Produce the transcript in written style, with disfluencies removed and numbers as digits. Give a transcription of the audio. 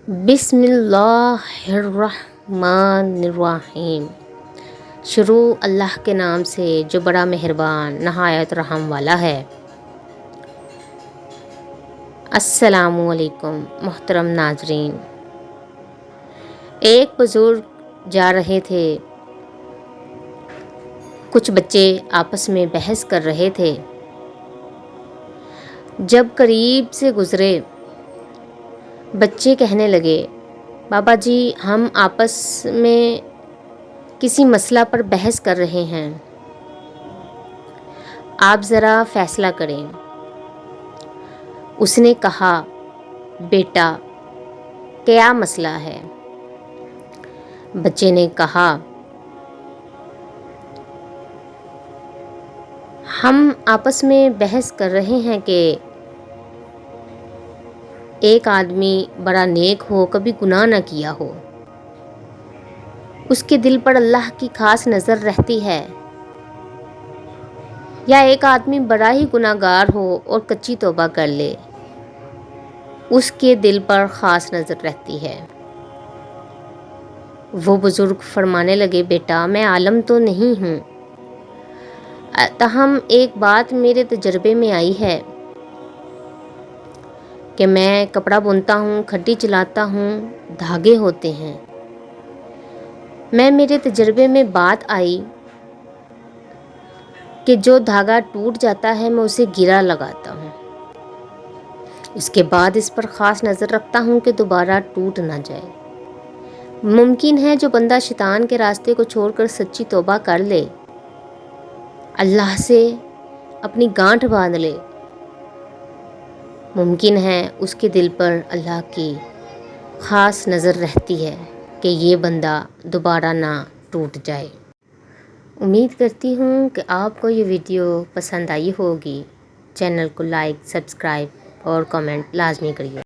بسم اللہ الرحمن الرحیم۔ شروع اللہ کے نام سے جو بڑا مہربان نہایت رحم والا ہے۔ السلام علیکم محترم ناظرین۔ ایک بزرگ جا رہے تھے، کچھ بچے آپس میں بحث کر رہے تھے۔ جب قریب سے گزرے، بچے کہنے لگے، بابا جی ہم آپس میں کسی مسئلہ پر بحث کر رہے ہیں، آپ ذرا فیصلہ کریں۔ اس نے کہا، بیٹا کیا مسئلہ ہے؟ بچے نے کہا، ہم آپس میں بحث کر رہے ہیں کہ ایک آدمی بڑا نیک ہو، کبھی گناہ نہ کیا ہو، اس کے دل پر اللہ کی خاص نظر رہتی ہے، یا ایک آدمی بڑا ہی گناہ گار ہو اور کچی توبہ کر لے، اس کے دل پر خاص نظر رہتی ہے۔ وہ بزرگ فرمانے لگے، بیٹا میں عالم تو نہیں ہوں، تاہم ایک بات میرے تجربے میں آئی ہے کہ میں کپڑا بنتا ہوں، کھٹی چلاتا ہوں، دھاگے ہوتے ہیں، میرے تجربے میں بات آئی کہ جو دھاگا ٹوٹ جاتا ہے میں اسے گرہ لگاتا ہوں، اس کے بعد اس پر خاص نظر رکھتا ہوں کہ دوبارہ ٹوٹ نہ جائے۔ ممکن ہے جو بندہ شیطان کے راستے کو چھوڑ کر سچی توبہ کر لے، اللہ سے اپنی گانٹھ باندھ لے، ممکن ہے اس کے دل پر اللہ کی خاص نظر رہتی ہے کہ یہ بندہ دوبارہ نہ ٹوٹ جائے۔ امید کرتی ہوں کہ آپ کو یہ ویڈیو پسند آئی ہوگی۔ چینل کو لائک، سبسکرائب اور کمنٹ لازمی کریے۔